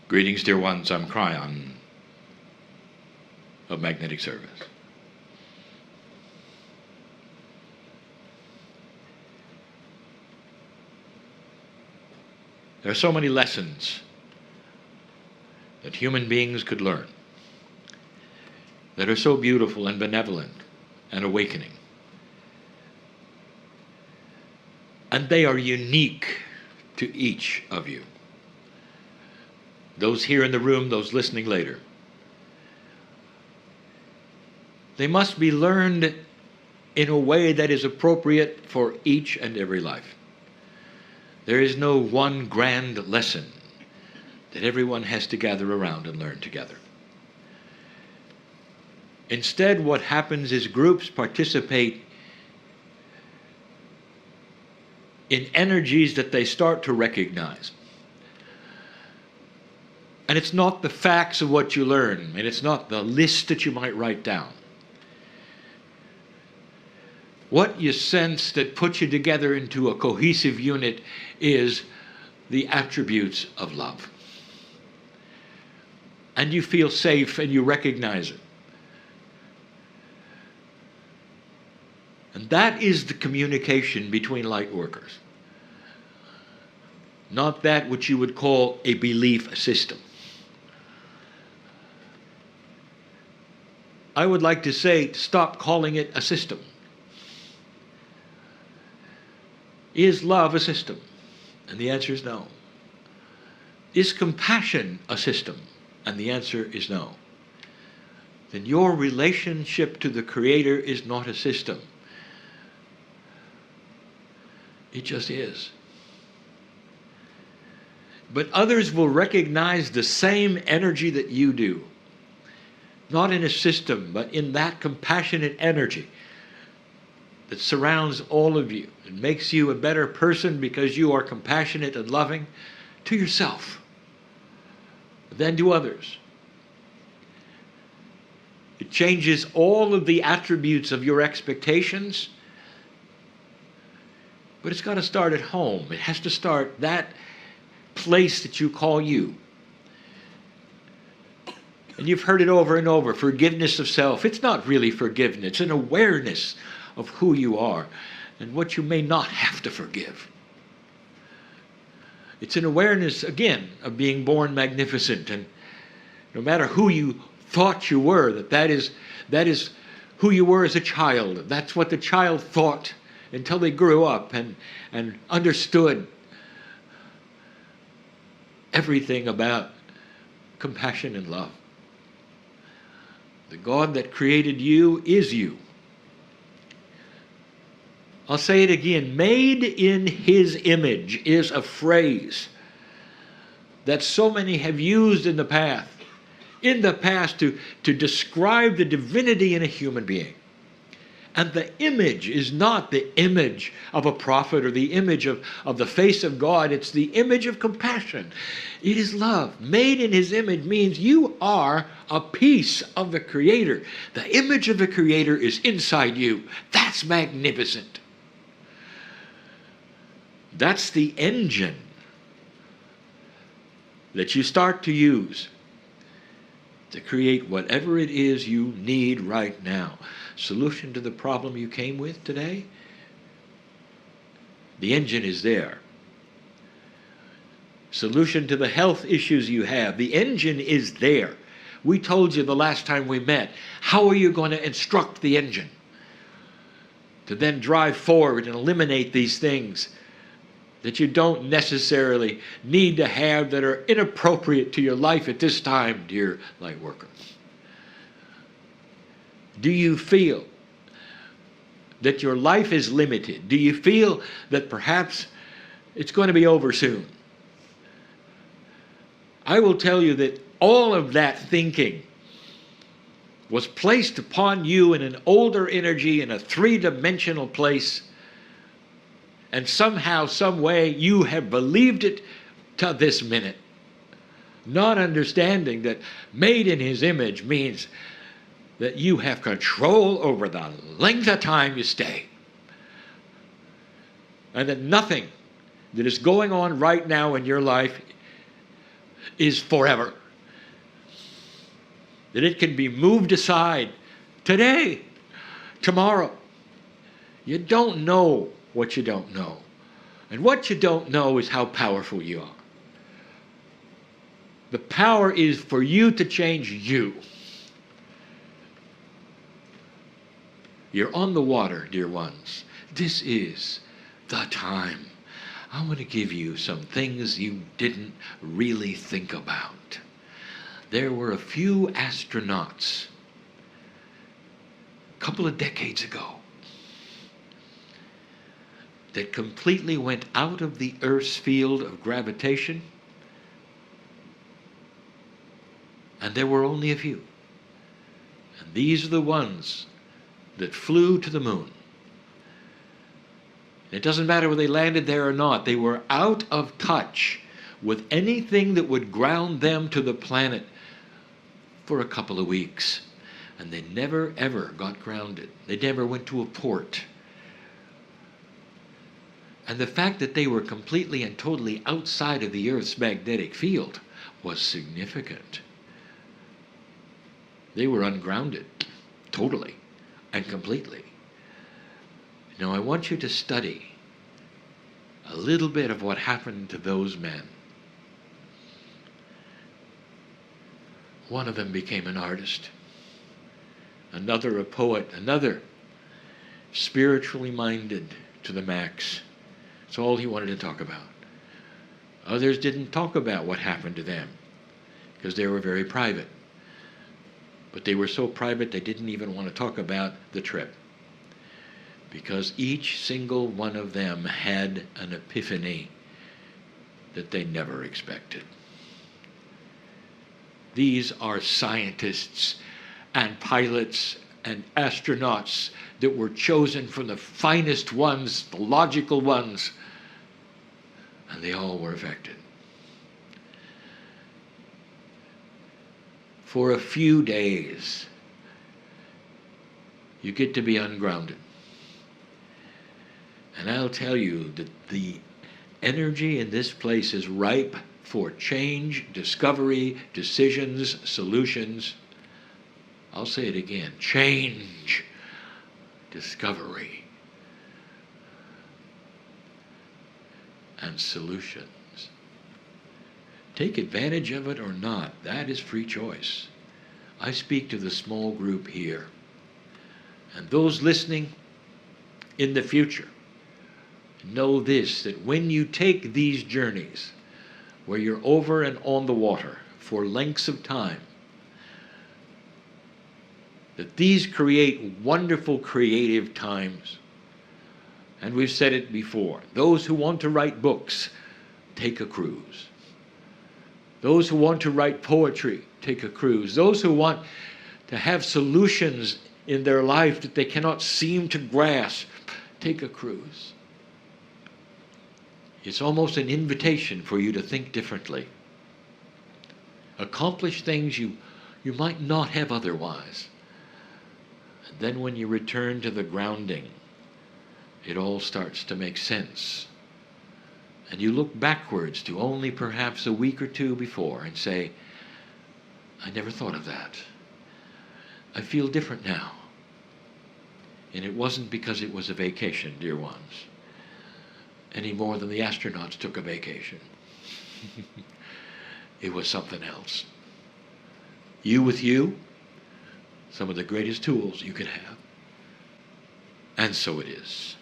Greetings, dear ones. I'm Kryon of Magnetic Service. There are so many lessons that human beings could learn that are so beautiful and benevolent and awakening. And they are unique to each of you. Those here in the room, those listening later. They must be learned in a way that is appropriate for each and every life. There is no one grand lesson that everyone has to gather around and learn together. Instead, what happens is groups participate in energies that they start to recognize. And it's not the facts of what you learn, and it's not the list that you might write down. What you sense that puts you together into a cohesive unit is the attributes of love. And you feel safe and you recognize it. And that is the communication between light workers. Not that which you would call a belief system. I would like to say, stop calling it a system. Is love a system? And the answer is no. Is compassion a system? And the answer is no. Then your relationship to the Creator is not a system. It just is. But others will recognize the same energy that you do. Not in a system, but in that compassionate energy that surrounds all of you and makes you a better person because you are compassionate and loving to yourself, then to others. It changes all of the attributes of your expectations, but it's got to start at home. It has to start that place that you call you. And you've heard it over and over, forgiveness of self. It's not really forgiveness. It's an awareness of who you are and what you may not have to forgive. It's an awareness, again, of being born magnificent. And no matter who you thought you were, that is who you were as a child. That's what the child thought until they grew up and understood everything about compassion and love. The God that created you is you. I'll say it again. Made in His image is a phrase that so many have used in the past to describe the divinity in a human being. And the image is not the image of a prophet or the image of the face of God. It's the image of compassion. It is love. Made in His image means you are a piece of the Creator. The image of the Creator is inside you. That's magnificent. That's the engine that you start to use to create whatever it is you need right now. Solution to the problem you came with today? The engine is there. Solution to the health issues you have? The engine is there. We told you the last time we met, how are you going to instruct the engine to then drive forward and eliminate these things that you don't necessarily need to have, that are inappropriate to your life at this time, dear light worker? Do you feel that your life is limited? Do you feel that perhaps it's going to be over soon? I will tell you that all of that thinking was placed upon you in an older energy, in a three-dimensional place, and somehow, some way, you have believed it to this minute, not understanding that made in His image means that you have control over the length of time you stay. And that nothing that is going on right now in your life is forever. That it can be moved aside today, tomorrow. You don't know what you don't know. And what you don't know is how powerful you are. The power is for you to change you. You're on the water, dear ones. This is the time. I want to give you some things you didn't really think about. There were a few astronauts a couple of decades ago that completely went out of the Earth's field of gravitation, and there were only a few. And these are the ones that flew to the moon. It doesn't matter whether they landed there or not. They were out of touch with anything that would ground them to the planet for a couple of weeks. And they never, ever got grounded. They never went to a port. And the fact that they were completely and totally outside of the Earth's magnetic field was significant. They were ungrounded, totally and completely. Now I want you to study a little bit of what happened to those men. One of them became an artist, another a poet, another spiritually minded to the max. That's all he wanted to talk about. Others didn't talk about what happened to them because they were very private. But they were so private they didn't even want to talk about the trip, because each single one of them had an epiphany that they never expected. These are scientists and pilots and astronauts that were chosen from the finest ones, the logical ones, and they all were affected. For a few days, you get to be ungrounded. And I'll tell you that the energy in this place is ripe for change, discovery, decisions, solutions. I'll say it again. Change, discovery, and solutions. Take advantage of it or not. That is free choice. I speak to the small group here. And those listening in the future, know this, that when you take these journeys where you're over and on the water for lengths of time, that these create wonderful creative times. And we've said it before. Those who want to write books, take a cruise. Those who want to write poetry, take a cruise. Those who want to have solutions in their life that they cannot seem to grasp, take a cruise. It's almost an invitation for you to think differently. Accomplish things you might not have otherwise. And then when you return to the grounding, it all starts to make sense. And you look backwards to only perhaps a week or two before and say, I never thought of that. I feel different now. And it wasn't because it was a vacation, dear ones, any more than the astronauts took a vacation. It was something else. You with you, some of the greatest tools you could have. And so it is.